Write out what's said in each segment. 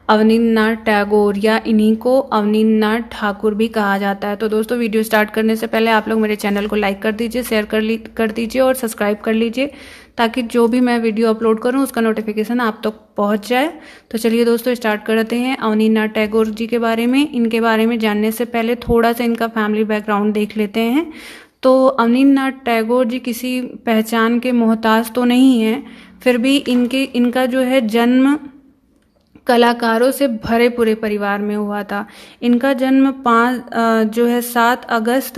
अवनींद्रनाथ टैगोर या इन्हीं को अवनींद्रनाथ ठाकुर भी कहा जाता है। तो दोस्तों वीडियो स्टार्ट करने से पहले आप लोग मेरे चैनल को लाइक कर दीजिए, शेयर कर दीजिए और सब्सक्राइब कर लीजिए ताकि जो भी मैं वीडियो अपलोड करूं उसका नोटिफिकेशन आप तक पहुंच जाए। तो चलिए दोस्तों स्टार्ट करते हैं अवनींद्रनाथ टैगोर जी के बारे में। इनके बारे में जानने से पहले थोड़ा सा इनका फैमिली बैकग्राउंड देख लेते हैं। तो अवनींद्रनाथ टैगोर जी किसी पहचान के मोहताज तो नहीं हैं, फिर भी इनका जो है जन्म कलाकारों से भरे पूरे परिवार में हुआ था। इनका जन्म 7 अगस्त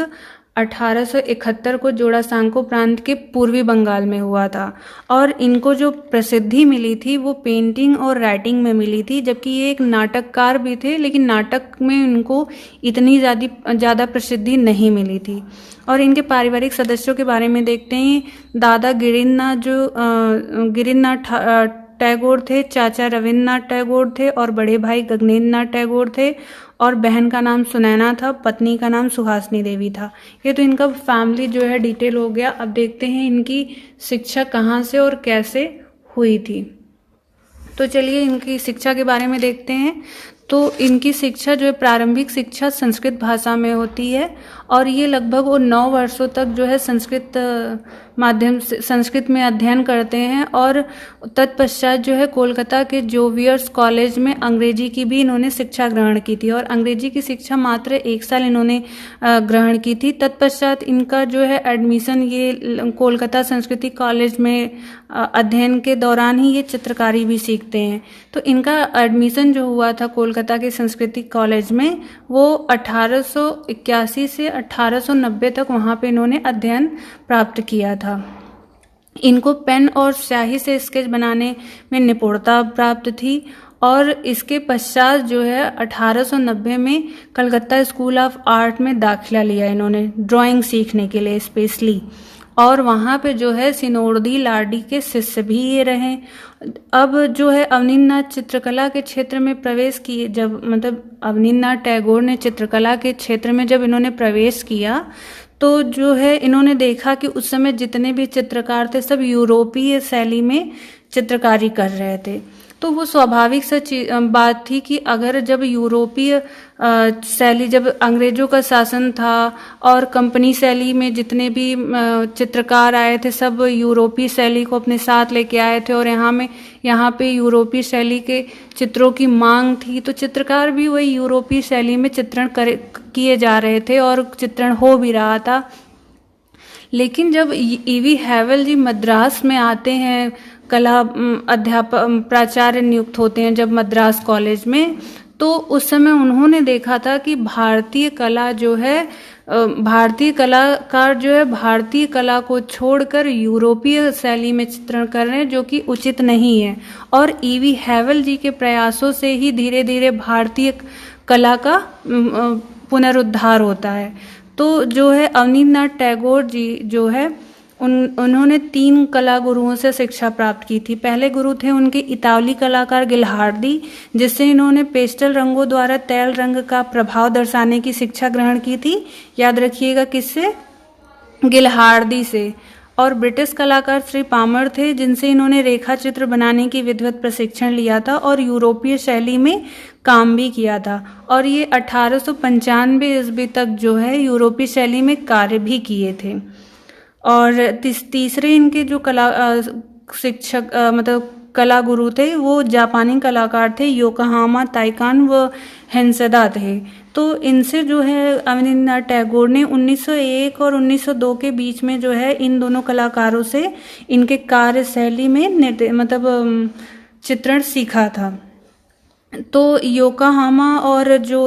1871 को जोड़ासांको प्रांत के पूर्वी बंगाल में हुआ था और इनको जो प्रसिद्धि मिली थी वो पेंटिंग और राइटिंग में मिली थी, जबकि ये एक नाटककार भी थे, लेकिन नाटक में इनको इतनी ज़्यादा प्रसिद्धि नहीं मिली थी। और इनके पारिवारिक सदस्यों के बारे में देखते हैं। दादा गिरिन्द्रनाथ टैगोर थे, चाचा रविन्द्रनाथ टैगोर थे और बड़े भाई गगनेन्द्रनाथ टैगोर थे और बहन का नाम सुनैना था, पत्नी का नाम सुहासिनी देवी था। ये तो इनका फैमिली जो है डिटेल हो गया। अब देखते हैं इनकी शिक्षा कहाँ से और कैसे हुई थी। तो चलिए इनकी शिक्षा के बारे में देखते हैं। तो इनकी शिक्षा जो है प्रारंभिक शिक्षा संस्कृत भाषा में होती है और ये लगभग वो 9 वर्षों तक जो है संस्कृत में अध्ययन करते हैं और तत्पश्चात जो है कोलकाता के जोवियर्स कॉलेज में अंग्रेजी की भी इन्होंने शिक्षा ग्रहण की थी और अंग्रेजी की शिक्षा मात्र 1 साल इन्होंने ग्रहण की थी। तत्पश्चात इनका जो है एडमिशन ये कोलकाता संस्कृति कॉलेज में अध्ययन के दौरान ही ये चित्रकारी भी सीखते हैं। तो इनका एडमिशन जो हुआ था कोलकाता के संस्कृति कॉलेज में वो 1881 से 1890 तक वहाँ पे इन्होंने अध्ययन प्राप्त किया था। इनको पेन और स्याही से स्केच बनाने में निपुणता प्राप्त थी और इसके पश्चात जो है 1890 में कलकत्ता स्कूल ऑफ आर्ट में दाखिला लिया इन्होंने ड्राइंग सीखने के लिए स्पेशली, और वहाँ पे जो है सिनोरदी लाडी के शिष्य भी ये रहे। अब जो है अवनींद्रनाथ चित्रकला के क्षेत्र में प्रवेश किए, अवनींद्रनाथ टैगोर ने चित्रकला के क्षेत्र में जब इन्होंने प्रवेश किया तो जो है इन्होंने देखा कि उस समय जितने भी चित्रकार थे सब यूरोपीय शैली में चित्रकारी कर रहे थे। तो वो स्वाभाविक सा बात थी कि अगर जब यूरोपीय शैली, जब अंग्रेजों का शासन था और कंपनी शैली में जितने भी चित्रकार आए थे सब यूरोपीय शैली को अपने साथ लेके आए थे और यहाँ पे यूरोपीय शैली के चित्रों की मांग थी, तो चित्रकार भी वही यूरोपीय शैली में चित्रण किए जा रहे थे और चित्रण हो भी रहा था। लेकिन जब ईवी हैवल जी मद्रास में आते हैं, कला प्राचार्य नियुक्त होते हैं जब मद्रास कॉलेज में, तो उस समय उन्होंने देखा था कि भारतीय कलाकार जो है भारतीय कला को छोड़कर यूरोपीय शैली में चित्रण कर रहे हैं, जो कि उचित नहीं है। और ईवी हैवल जी के प्रयासों से ही धीरे धीरे भारतीय कला का पुनरुद्धार होता है। तो जो है अवनींद्रनाथ टैगोर जी जो है उन्होंने 3 कला गुरुओं से शिक्षा प्राप्त की थी। पहले गुरु थे उनके इतालवी कलाकार गिल्हार्डी, जिससे इन्होंने पेस्टल रंगों द्वारा तैल रंग का प्रभाव दर्शाने की शिक्षा ग्रहण की थी। याद रखिएगा किससे? गिल्हार्डी से। और ब्रिटिश कलाकार श्री पामर थे, जिनसे इन्होंने रेखा चित्र बनाने की विधिवत प्रशिक्षण लिया था और यूरोपीय शैली में काम भी किया था। और ये 1895 ईस्वी तक जो है यूरोपीय शैली में कार्य भी किए थे। और तीसरे इनके जो कला गुरु थे वो जापानी कलाकार थे, योकोहामा ताइकान व हेंसदा थे। तो इनसे जो है अवनींद्रनाथ टैगोर ने 1901 और 1902 के बीच में जो है इन दोनों कलाकारों से इनके कार्य शैली में चित्रण सीखा था। तो योकोहामा और जो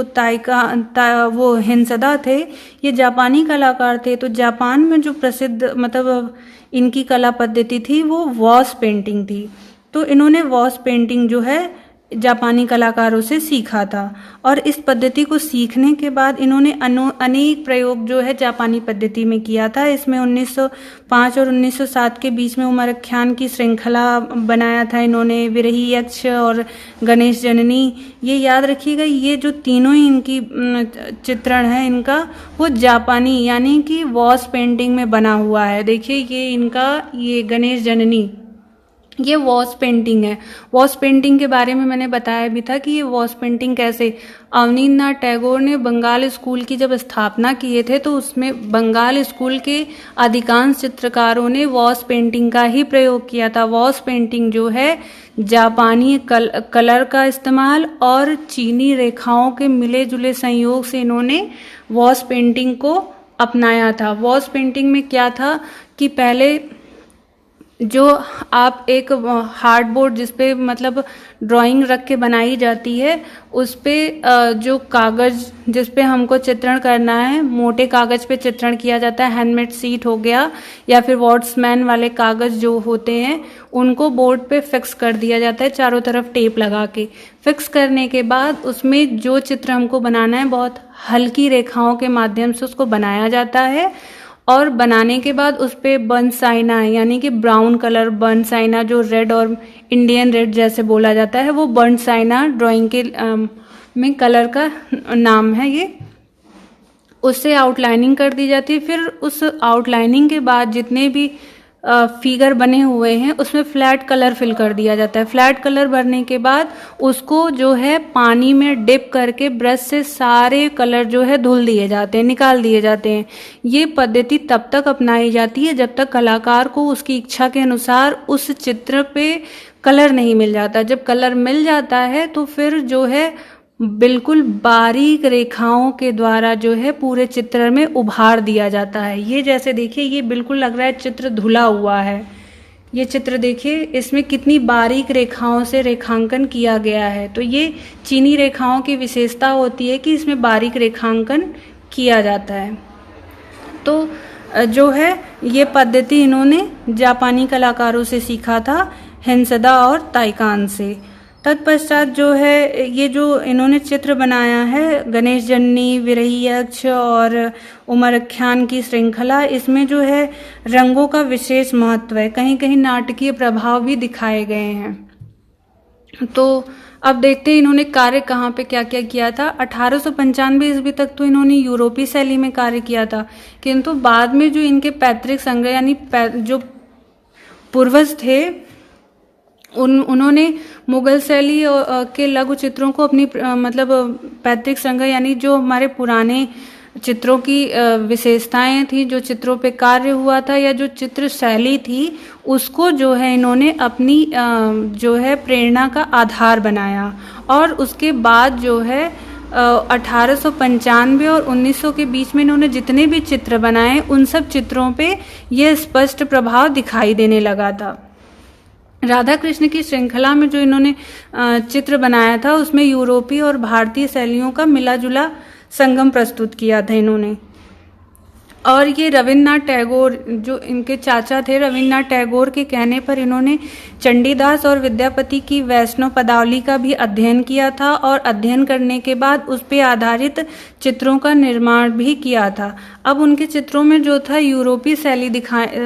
वो हिंसदा थे ये जापानी कलाकार थे। तो जापान में जो प्रसिद्ध इनकी कला पद्धति थी वो वॉश पेंटिंग थी। तो इन्होंने वॉश पेंटिंग जो है जापानी कलाकारों से सीखा था और इस पद्धति को सीखने के बाद इन्होंने अनेक प्रयोग जो है जापानी पद्धति में किया था। इसमें 1905 और 1907 के बीच में उमरख्यान की श्रृंखला बनाया था इन्होंने, विरही यक्ष और गणेश जननी। ये याद रखिएगा, ये जो तीनों ही इनकी चित्रण है इनका वो जापानी यानी कि वॉश पेंटिंग में बना हुआ है। देखिए ये गणेश जननी ये वॉश पेंटिंग है। वॉश पेंटिंग के बारे में मैंने बताया भी था कि ये वॉश पेंटिंग कैसे, अवनींद्रनाथ टैगोर ने बंगाल स्कूल की जब स्थापना किए थे तो उसमें बंगाल स्कूल के अधिकांश चित्रकारों ने वॉश पेंटिंग का ही प्रयोग किया था। वॉश पेंटिंग जो है जापानी कलर का इस्तेमाल और चीनी रेखाओं के मिले जुले संयोग से इन्होंने वॉश पेंटिंग को अपनाया था। वॉश पेंटिंग में क्या था कि पहले जो आप एक हार्डबोर्ड जिस पे मतलब ड्राइंग रख के बनाई जाती है, उस पे जो कागज़ जिस पे हमको चित्रण करना है, मोटे कागज़ पे चित्रण किया जाता है, हैंडमेड सीट हो गया या फिर वॉट्समैन वाले कागज़ जो होते हैं, उनको बोर्ड पे फिक्स कर दिया जाता है चारों तरफ टेप लगा के। फिक्स करने के बाद उसमें जो चित्र हमको बनाना है बहुत हल्की रेखाओं के माध्यम से उसको बनाया जाता है और बनाने के बाद उस पर बर्नसाइना है, यानी कि ब्राउन कलर बर्नसाइना, जो रेड और इंडियन रेड जैसे बोला जाता है, वो बर्नसाइना ड्राइंग के में कलर का नाम है ये। उससे आउटलाइनिंग कर दी जाती है। फिर उस आउटलाइनिंग के बाद जितने भी फिगर बने हुए हैं उसमें फ्लैट कलर फिल कर दिया जाता है। फ्लैट कलर भरने के बाद उसको जो है पानी में डिप करके ब्रश से सारे कलर जो है धुल दिए जाते हैं, निकाल दिए जाते हैं। ये पद्धति तब तक अपनाई जाती है जब तक कलाकार को उसकी इच्छा के अनुसार उस चित्र पे कलर नहीं मिल जाता। जब कलर मिल जाता है तो फिर जो है बिल्कुल बारीक रेखाओं के द्वारा जो है पूरे चित्र में उभार दिया जाता है। ये जैसे देखिए, ये बिल्कुल लग रहा है चित्र धुला हुआ है। ये चित्र देखिए, इसमें कितनी बारीक रेखाओं से रेखांकन किया गया है। तो ये चीनी रेखाओं की विशेषता होती है कि इसमें बारीक रेखांकन किया जाता है। तो जो है ये पद्धति इन्होंने जापानी कलाकारों से सीखा था, हिंसदा और ताइकान से। तत्पश्चात जो है ये जो इन्होंने चित्र बनाया है, गणेश जन्नी, विरही यक्ष और उमरख्यान की श्रृंखला, इसमें जो है रंगों का विशेष महत्व है। कहीं कहीं नाटकीय प्रभाव भी दिखाए गए हैं। तो अब देखते हैं इन्होंने कार्य कहाँ पे क्या क्या किया था। 1895 ईस्वी तक तो इन्होंने यूरोपीय शैली में कार्य किया था, किंतु बाद में जो इनके पैतृक संग्रह यानी जो पूर्वज थे उन्होंने मुगल शैली के लघु चित्रों को अपनी मतलब पैतृक संग्रह यानी जो हमारे पुराने चित्रों की विशेषताएं थी, जो चित्रों पे कार्य हुआ था या जो चित्र शैली थी, उसको जो है इन्होंने अपनी जो है प्रेरणा का आधार बनाया। और उसके बाद जो है 1895 और 1900 के बीच में इन्होंने जितने भी चित्र बनाए उन सब चित्रों पे यह स्पष्ट प्रभाव दिखाई देने लगा था। राधा कृष्ण की श्रृंखला में जो इन्होंने चित्र बनाया था उसमें यूरोपीय और भारतीय शैलियों का मिला जुला संगम प्रस्तुत किया था इन्होंने। और ये रविन्द्रनाथ टैगोर जो इनके चाचा थे, रविन्द्रनाथ टैगोर के कहने पर इन्होंने चंडीदास और विद्यापति की वैष्णव पदावली का भी अध्ययन किया था और अध्ययन करने के बाद उस पर आधारित चित्रों का निर्माण भी किया था। अब उनके चित्रों में जो था यूरोपीय शैली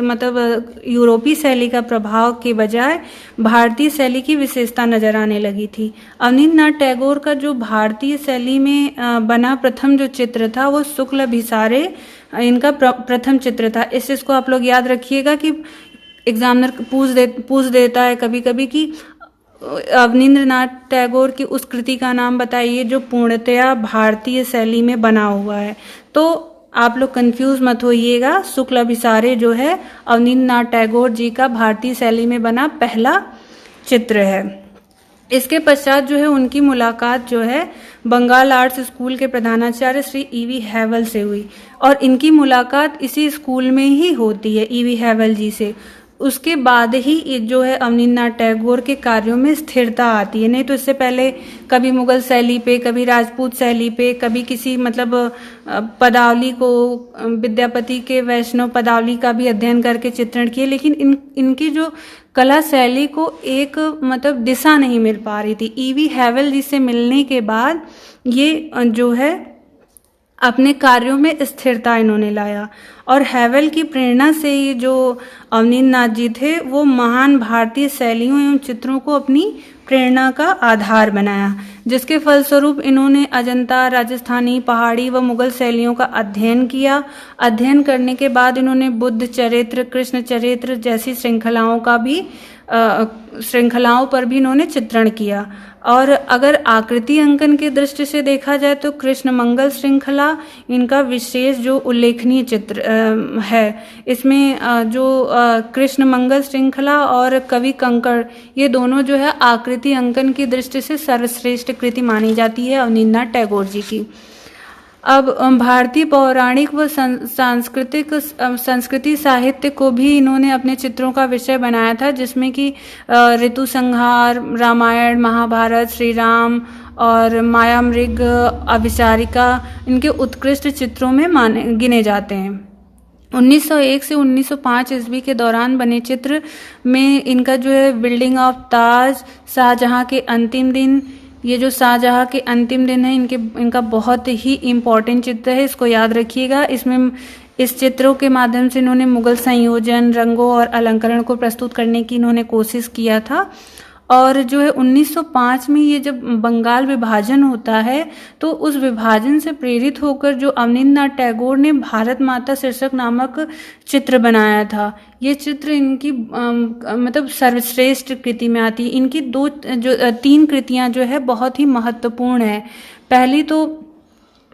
मतलब यूरोपीय शैली का प्रभाव के बजाय भारतीय शैली की विशेषता नजर आने लगी थी। अवनींद्रनाथ टैगोर का जो भारतीय शैली में बना प्रथम जो चित्र था वो शुक्ल अभिसारे इनका प्रथम चित्र था। इस चीज को आप लोग याद रखिएगा कि एग्जामिनर पूछ देता है कभी कभी कि अवनींद्रनाथ टैगोर की उस कृति का नाम बताइए जो पूर्णतया भारतीय शैली में बना हुआ है। तो आप लोग कंफ्यूज मत होइएगा, शुक्ल अभिसारे जो है अवनींद्रनाथ टैगोर जी का भारतीय शैली में बना पहला चित्र है। इसके पश्चात जो है उनकी मुलाकात जो है बंगाल आर्ट्स स्कूल के प्रधानाचार्य श्री ईवी हैवल से हुई और इनकी मुलाकात इसी स्कूल में ही होती है ईवी हैवल जी से। उसके बाद ही जो है अवनींद्रनाथ टैगोर के कार्यों में स्थिरता आती है। नहीं तो इससे पहले कभी मुगल शैली पे, कभी राजपूत शैली पे, कभी किसी मतलब पदावली को, विद्यापति के वैष्णव पदावली का भी अध्ययन करके चित्रण किए, लेकिन इनकी जो कला शैली को एक मतलब दिशा नहीं मिल पा रही थी। ईवी हैवल जी से मिलने के बाद ये जो है अपने कार्यों में स्थिरता इन्होंने लाया। और हैवेल की प्रेरणा से ही जो अवनींद्र नाथ जी थे वो महान भारतीय शैलियों एवं चित्रों को अपनी प्रेरणा का आधार बनाया, जिसके फलस्वरूप इन्होंने अजंता, राजस्थानी, पहाड़ी व मुगल शैलियों का अध्ययन किया। अध्ययन करने के बाद इन्होंने बुद्ध चरित्र, कृष्ण चरित्र जैसी श्रृंखलाओं पर भी इन्होंने चित्रण किया। और अगर आकृति अंकन की दृष्टि से देखा जाए तो कृष्ण मंगल श्रृंखला इनका विशेष जो उल्लेखनीय चित्र है। इसमें जो कृष्ण मंगल श्रृंखला और कवि कंकड़, ये दोनों जो है आकृति अंकन की दृष्टि से सर्वश्रेष्ठ कृति मानी जाती है अवनींद्र नाथ टैगोर जी की। अब भारतीय पौराणिक व संस्कृति साहित्य को भी इन्होंने अपने चित्रों का विषय बनाया था, जिसमें कि ऋतु संहार, रामायण, महाभारत, श्री राम और मायामृग, अभिसारिका इनके उत्कृष्ट चित्रों में गिने जाते हैं। 1901 से 1905 ईस्वी के दौरान बने चित्र में इनका जो है बिल्डिंग ऑफ ताज, शाहजहां के अंतिम दिन, ये जो शाहजहां के अंतिम दिन है इनका बहुत ही इम्पोर्टेंट चित्र है, इसको याद रखिएगा। इसमें इस चित्रों के माध्यम से इन्होंने मुगल संयोजन, रंगों और अलंकरण को प्रस्तुत करने की इन्होंने कोशिश किया था। और जो है 1905 में ये जब बंगाल विभाजन होता है तो उस विभाजन से प्रेरित होकर जो अवनींद्र नाथ टैगोर ने भारत माता शीर्षक नामक चित्र बनाया था। ये चित्र इनकी मतलब सर्वश्रेष्ठ कृति में आती है। इनकी तीन कृतियां जो है बहुत ही महत्वपूर्ण है। पहली तो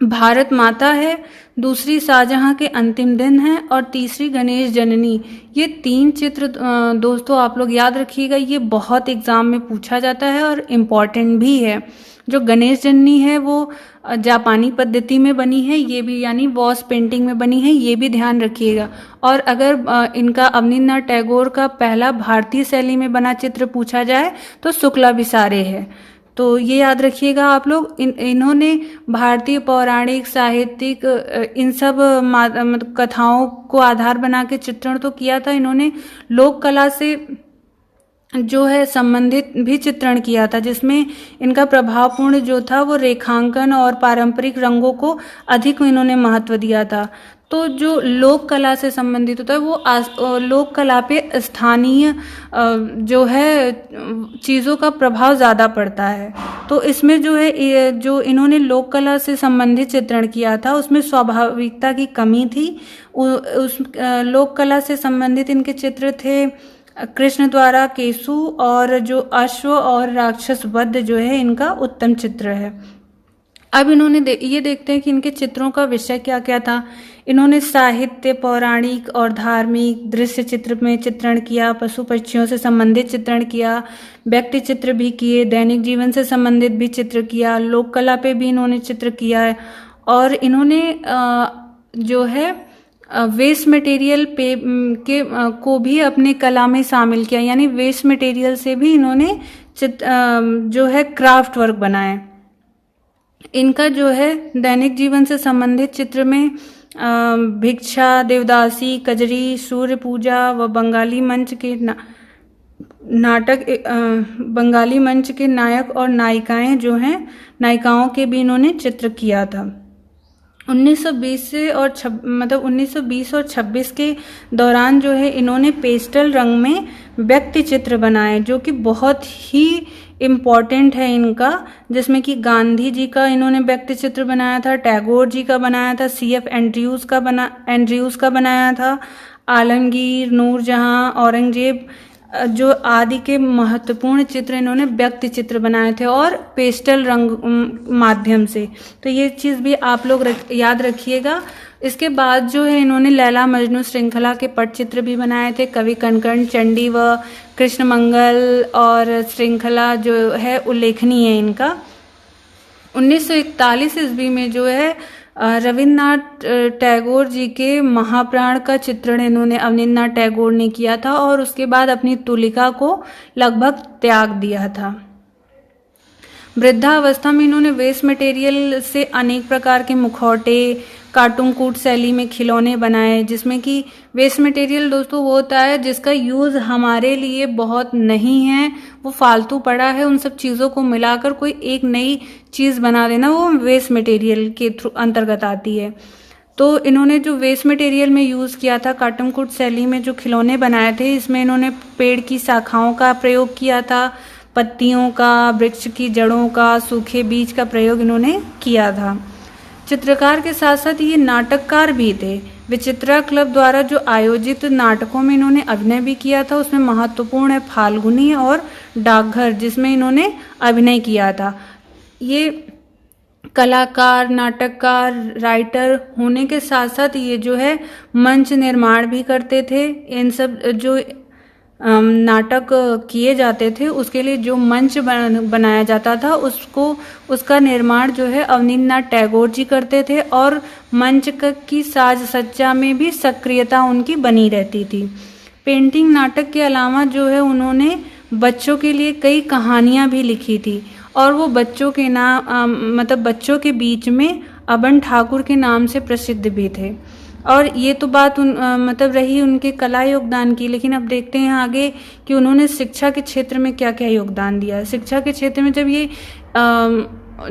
भारत माता है, दूसरी शाहजहां के अंतिम दिन है और तीसरी गणेश जननी। ये तीन चित्र दोस्तों आप लोग याद रखिएगा, ये बहुत एग्जाम में पूछा जाता है और इम्पॉर्टेंट भी है। जो गणेश जननी है वो जापानी पद्धति में बनी है, ये भी यानी वॉस पेंटिंग में बनी है, ये भी ध्यान रखिएगा। और अगर इनका अवनींद्र नाथ टैगोर का पहला भारतीय शैली में बना चित्र पूछा जाए तो शुक्ला विसारे है। तो ये याद रखिएगा आप लोग। इन्होंने भारतीय पौराणिक, साहित्यिक इन सब मतलब कथाओं को आधार बना के चित्रण तो किया था। इन्होंने लोक कला से जो है संबंधित भी चित्रण किया था, जिसमें इनका प्रभावपूर्ण जो था वो रेखांकन और पारंपरिक रंगों को अधिक इन्होंने महत्व दिया था। तो जो लोक कला से संबंधित होता है वो लोक कला पे स्थानीय जो है चीज़ों का प्रभाव ज़्यादा पड़ता है। तो इसमें जो है जो इन्होंने लोक कला से संबंधित चित्रण किया था उसमें स्वाभाविकता की कमी थी। उस लोक कला से संबंधित इनके चित्र थे कृष्ण द्वारा केसु और जो अश्व और राक्षस वध जो है इनका उत्तम चित्र है। अब इन्होंने ये देखते हैं कि इनके चित्रों का विषय क्या क्या था। इन्होंने साहित्य, पौराणिक और धार्मिक दृश्य चित्र में चित्रण किया, पशु पक्षियों से संबंधित चित्रण किया, व्यक्ति चित्र भी किए, दैनिक जीवन से संबंधित भी चित्र किया, लोक कला पे भी इन्होंने चित्र किया है। और इन्होंने जो है वेस्ट मटेरियल को भी अपने कला में शामिल किया, यानी वेस्ट मटेरियल से भी इन्होंने जो है क्राफ्ट वर्क बनाए। इनका जो है दैनिक जीवन से संबंधित चित्र में भिक्षा, देवदासी, कजरी, सूर्य पूजा व बंगाली मंच के नायक और नायिकाएं जो हैं, नायिकाओं के भी इन्होंने चित्र किया था। 1920 और 26 के दौरान जो है इन्होंने पेस्टल रंग में व्यक्ति चित्र बनाए, जो कि बहुत ही इम्पॉर्टेंट है इनका, जिसमें कि गांधी जी का इन्होंने व्यक्ति चित्र बनाया था, टैगोर जी का बनाया था, CF एंड्रयूज का बनाया था, आलमगीर, नूरजहां, औरंगजेब जो आदि के महत्वपूर्ण चित्र इन्होंने व्यक्ति चित्र बनाए थे और पेस्टल रंग माध्यम से। तो ये चीज़ भी आप लोग याद रखिएगा। इसके बाद जो है इन्होंने लैला मजनू श्रृंखला के पटचित्र भी बनाए थे। कवि कनकन, चंडी व कृष्ण मंगल और श्रृंखला जो है उल्लेखनीय है इनका। 1941 ईस्वी में जो है रविन्द्रनाथ टैगोर जी के महाप्राण का चित्रण इन्होंने अवनींद्र नाथ टैगोर ने किया था और उसके बाद अपनी तुलिका को लगभग त्याग दिया था। वृद्धावस्था में इन्होंने वेस्ट मटेरियल से अनेक प्रकार के मुखौटे, कार्टून कूट शैली में खिलौने बनाए, जिसमें कि वेस्ट मटेरियल दोस्तों वो होता है जिसका यूज़ हमारे लिए बहुत नहीं है, वो फालतू पड़ा है, उन सब चीज़ों को मिलाकर कोई एक नई चीज़ बना देना, वो वेस्ट मटेरियल के थ्रू अंतर्गत आती है। तो इन्होंने जो वेस्ट मटेरियल में यूज़ किया था, कार्टून कूट शैली में जो खिलौने बनाए थे, इसमें इन्होंने पेड़ की शाखाओं का प्रयोग किया था, पत्तियों का, वृक्ष की जड़ों का, सूखे बीज का प्रयोग इन्होंने किया था। चित्रकार के साथ साथ ये नाटककार भी थे। विचित्रा क्लब द्वारा जो आयोजित नाटकों में इन्होंने अभिनय भी किया था, उसमें महत्वपूर्ण है फाल्गुनी और डाकघर, जिसमें इन्होंने अभिनय किया था। ये कलाकार, नाटककार, राइटर होने के साथ साथ ये जो है मंच निर्माण भी करते थे। इन सब जो नाटक किए जाते थे उसके लिए जो मंच बनाया जाता था उसका निर्माण जो है अवनींद्रनाथ टैगोर जी करते थे, और मंच की साज सज्जा में भी सक्रियता उनकी बनी रहती थी। पेंटिंग, नाटक के अलावा जो है उन्होंने बच्चों के लिए कई कहानियाँ भी लिखी थी, और वो बच्चों के नाम मतलब बच्चों के बीच में अबन ठाकुर के नाम से प्रसिद्ध भी थे। और ये तो बात मतलब रही उनके कला योगदान की, लेकिन अब देखते हैं आगे कि उन्होंने शिक्षा के क्षेत्र में क्या क्या योगदान दिया। शिक्षा के क्षेत्र में जब ये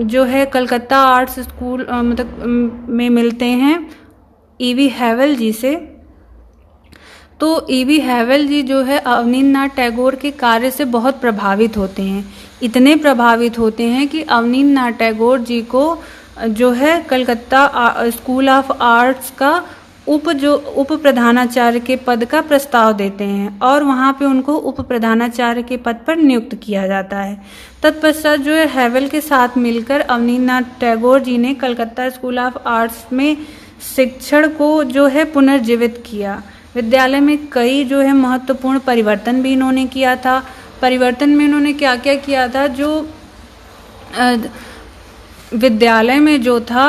जो है कलकत्ता आर्ट्स स्कूल मतलब में मिलते हैं ईवी हैवल जी से, तो ईवी हैवल जी जो है अवनींद्रनाथ टैगोर के कार्य से बहुत प्रभावित होते हैं। इतने प्रभावित होते हैं कि अवनींद्रनाथ टैगोर जी को जो है कलकत्ता स्कूल ऑफ आर्ट्स का उप प्रधानाचार्य के पद का प्रस्ताव देते हैं, और वहाँ पे उनको उप प्रधानाचार्य के पद पर नियुक्त किया जाता है। तत्पश्चात जो है हैवल के साथ मिलकर अवनींद्रनाथ टैगोर जी ने कलकत्ता स्कूल ऑफ आर्ट्स में शिक्षण को जो है पुनर्जीवित किया। विद्यालय में कई जो है महत्वपूर्ण परिवर्तन भी इन्होंने किया था। परिवर्तन में इन्होंने क्या क्या किया था, जो विद्यालय में जो था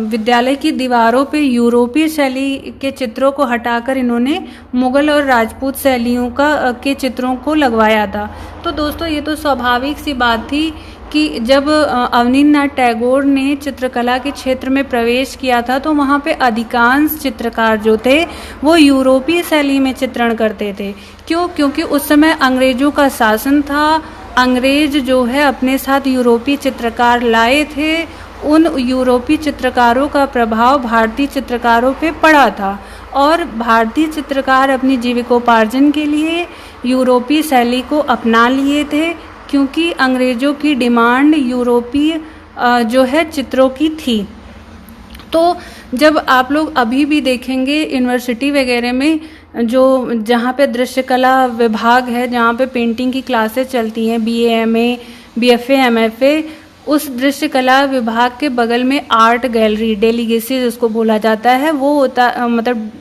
विद्यालय की दीवारों पे यूरोपीय शैली के चित्रों को हटाकर इन्होंने मुगल और राजपूत शैलियों के चित्रों को लगवाया था। तो दोस्तों ये तो स्वाभाविक सी बात थी कि जब अवनींद्रनाथ टैगोर ने चित्रकला के क्षेत्र में प्रवेश किया था तो वहाँ पे अधिकांश चित्रकार जो थे वो यूरोपीय शैली में चित्रण करते थे। क्यों? क्योंकि उस समय अंग्रेजों का शासन था। अंग्रेज जो है अपने साथ यूरोपीय चित्रकार लाए थे। उन यूरोपीय चित्रकारों का प्रभाव भारतीय चित्रकारों पे पड़ा था, और भारतीय चित्रकार अपनी जीविकोपार्जन के लिए यूरोपीय शैली को अपना लिए थे, क्योंकि अंग्रेजों की डिमांड यूरोपीय जो है चित्रों की थी। तो जब आप लोग अभी भी देखेंगे यूनिवर्सिटी वगैरह में जहाँ पे दृश्यकला विभाग है, जहाँ पे पेंटिंग की क्लासेस चलती हैं, BA, MA, BFA, MFA, उस दृश्यकला विभाग के बगल में आर्ट गैलरी, डेलीगेसी जिसको बोला जाता है, वो होता मतलब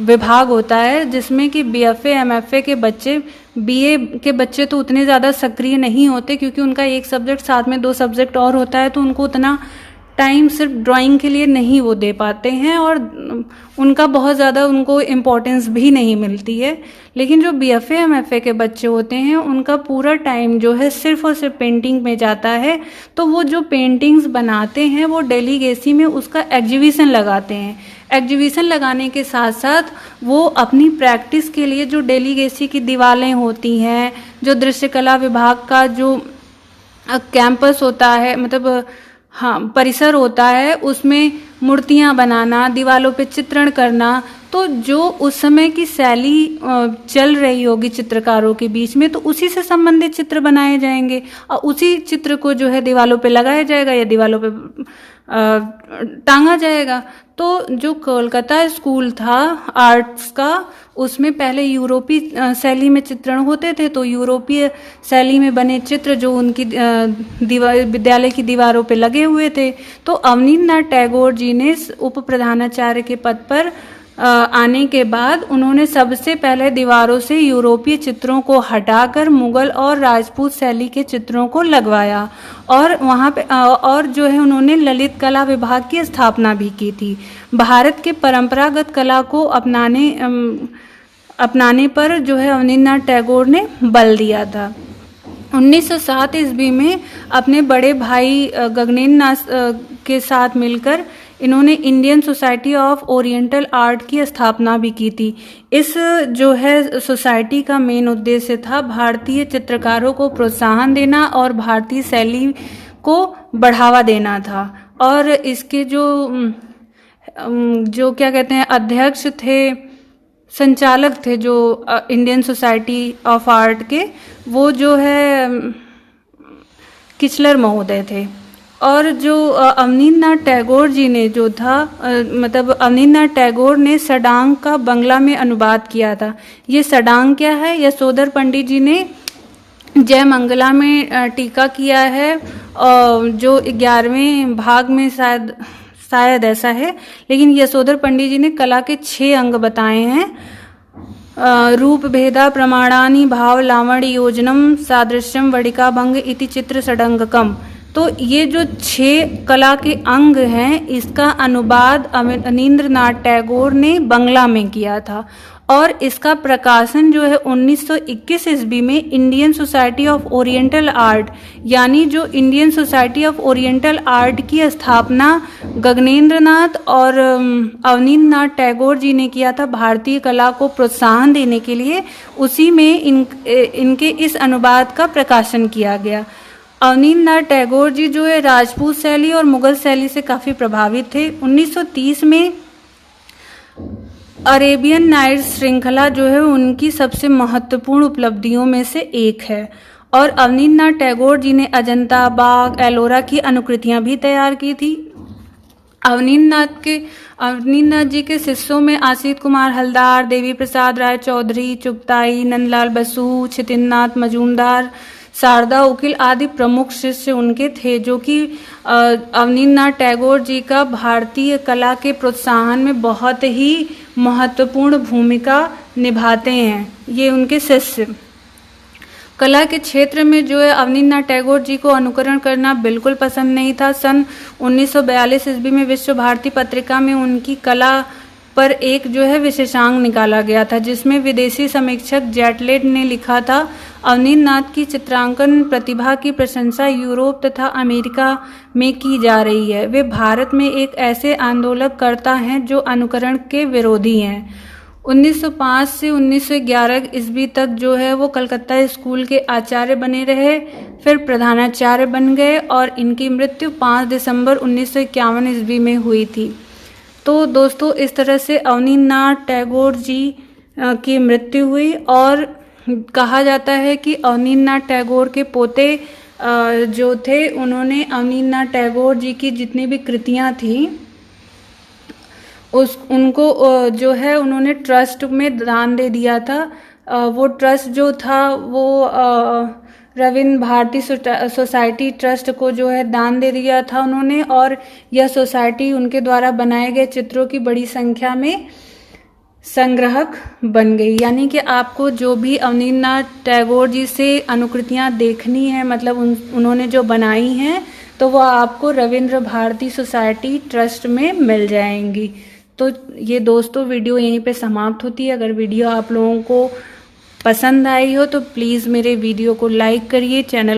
विभाग होता है जिसमें कि BFA, MFA के बच्चे, BA के बच्चे तो उतने ज़्यादा सक्रिय नहीं होते क्योंकि उनका एक सब्जेक्ट साथ में 2 सब्जेक्ट और होता है, तो उनको उतना टाइम सिर्फ ड्राइंग के लिए नहीं वो दे पाते हैं, और उनका बहुत ज़्यादा उनको इम्पोर्टेंस भी नहीं मिलती है। लेकिन जो BFA, MFA के बच्चे होते हैं उनका पूरा टाइम जो है सिर्फ और सिर्फ पेंटिंग में जाता है। तो वो जो पेंटिंग्स बनाते हैं वो डेलीगेसी में उसका एग्जीबिशन लगाते हैं। एग्जीबिशन लगाने के साथ साथ वो अपनी प्रैक्टिस के लिए जो डेलीगेसी की दीवारें होती हैं, जो दृश्यकला विभाग का जो कैंपस होता है, मतलब परिसर होता है, उसमें मूर्तियां बनाना, दीवारों पे चित्रण करना, तो जो उस समय की शैली चल रही होगी चित्रकारों के बीच में, तो उसी से संबंधित चित्र बनाए जाएंगे और उसी चित्र को जो है दीवारों पे लगाया जाएगा या दीवारों पे टांगा जाएगा। तो जो कोलकाता स्कूल था आर्ट्स का, उसमें पहले यूरोपीय शैली में चित्रण होते थे, तो यूरोपीय शैली में बने चित्र जो उनकी विद्यालय की दीवारों पे लगे हुए थे। तो अवनींद्रनाथ टैगोर जी ने उप प्रधानाचार्य के पद पर आने के बाद उन्होंने सबसे पहले दीवारों से यूरोपीय चित्रों को हटाकर मुगल और राजपूत शैली के चित्रों को लगवाया, और वहाँ पे और जो है उन्होंने ललित कला विभाग की स्थापना भी की थी। भारत के परंपरागत कला को अपनाने पर जो है अवनींद्रनाथ टैगोर ने बल दिया था। 1907 ईस्वी में अपने बड़े भाई गगनेंद्र नाथ के साथ मिलकर इन्होंने Indian society of oriental art की स्थापना भी की थी। इस जो है सोसाइटी का मेन उद्देश्य था भारतीय चित्रकारों को प्रोत्साहन देना और भारतीय शैली को बढ़ावा देना था। और इसके जो क्या कहते हैं अध्यक्ष थे, संचालक थे जो इंडियन सोसाइटी ऑफ आर्ट के, वो जो है किचलर महोदय थे। और जो अवनींद्रनाथ टैगोर जी ने जो था मतलब अवनींद्रनाथ टैगोर ने सडांग का बंगला में अनुवाद किया था। ये सडांग क्या है? यशोधर पंडित जी ने जय मंगला में टीका किया है, जो 11वें भाग में शायद ऐसा है, लेकिन यशोधर पंडित जी ने कला के 6 अंग बताए हैं। रूप भेदा प्रमाणानि भाव लावण्य योजनम सादृश्यम वडिका भंग इति चित्र षडंगकम। तो ये जो 6 कला के अंग हैं, इसका अनुवाद अवनींद्रनाथ टैगोर ने बंगला में किया था। और इसका प्रकाशन जो है 1921 ईस्वी में Indian society of oriental art, यानी जो Indian society of oriental art की स्थापना गगनेंद्र नाथ और अवनींद्रनाथ टैगोर जी ने किया था भारतीय कला को प्रोत्साहन देने के लिए, उसी में इनके इस अनुवाद का प्रकाशन किया गया। अवनींद्रनाथ टैगोर जी जो है राजपूत शैली और मुगल शैली से काफ़ी प्रभावित थे। 1930 में अरेबियन नाइट्स श्रृंखला जो है उनकी सबसे महत्वपूर्ण उपलब्धियों में से एक है। और अवनींद्रनाथ टैगोर जी ने अजंता, बाघ, एलोरा की अनुकृतियां भी तैयार की थी। अवनींद्रनाथ जी के शिष्यों में आशीष कुमार हलदार, देवी प्रसाद राय चौधरी, चुगताई, नंदलाल बसु, छितिननाथ मजूमदार, शारदा उकिल आदि प्रमुख शिष्य उनके थे, जो कि अवनींद्रनाथ टैगोर जी का भारतीय कला के प्रोत्साहन में बहुत ही महत्वपूर्ण भूमिका निभाते हैं। ये उनके शिष्य। कला के क्षेत्र में जो है अवनींद्रनाथ टैगोर जी को अनुकरण करना बिल्कुल पसंद नहीं था। सन 1942 ईस्वी में विश्व भारती पत्रिका में उनकी कला पर एक जो है विशेषांक निकाला गया था, जिसमें विदेशी समीक्षक जेटलेट ने लिखा था, अवनींद्रनाथ की चित्रांकन प्रतिभा की प्रशंसा यूरोप तथा अमेरिका में की जा रही है। वे भारत में एक ऐसे आंदोलनकर्ता हैं जो अनुकरण के विरोधी हैं। 1905 से 1911 ईस्वी तक जो है वो कलकत्ता स्कूल के आचार्य बने रहे, फिर प्रधानाचार्य बन गए और इनकी मृत्यु 5 दिसंबर 1951 ईस्वी में हुई थी। तो दोस्तों, इस तरह से अवनींद्रनाथ टैगोर जी की मृत्यु हुई। और कहा जाता है कि अवनींद्रनाथ टैगोर के पोते जो थे, उन्होंने अवनींद्रनाथ टैगोर जी की जितनी भी कृतियां थी उनको जो है उन्होंने ट्रस्ट में दान दे दिया था। वो ट्रस्ट जो था वो रविंद्र भारती सोसाइटी ट्रस्ट को जो है दान दे दिया था उन्होंने। और यह सोसाइटी उनके द्वारा बनाए गए चित्रों की बड़ी संख्या में संग्राहक बन गई। यानी कि आपको जो भी अवनींद्रनाथ टैगोर जी से अनुकृतियां देखनी है, मतलब उन्होंने जो बनाई हैं, तो वो आपको रविंद्र भारती सोसाइटी ट्रस्ट में मिल जाएंगी। तो ये दोस्तों वीडियो यहीं पे समाप्त होती है। अगर वीडियो आप लोगों को पसंद आई हो तो प्लीज़ मेरे वीडियो को लाइक करिए, चैनल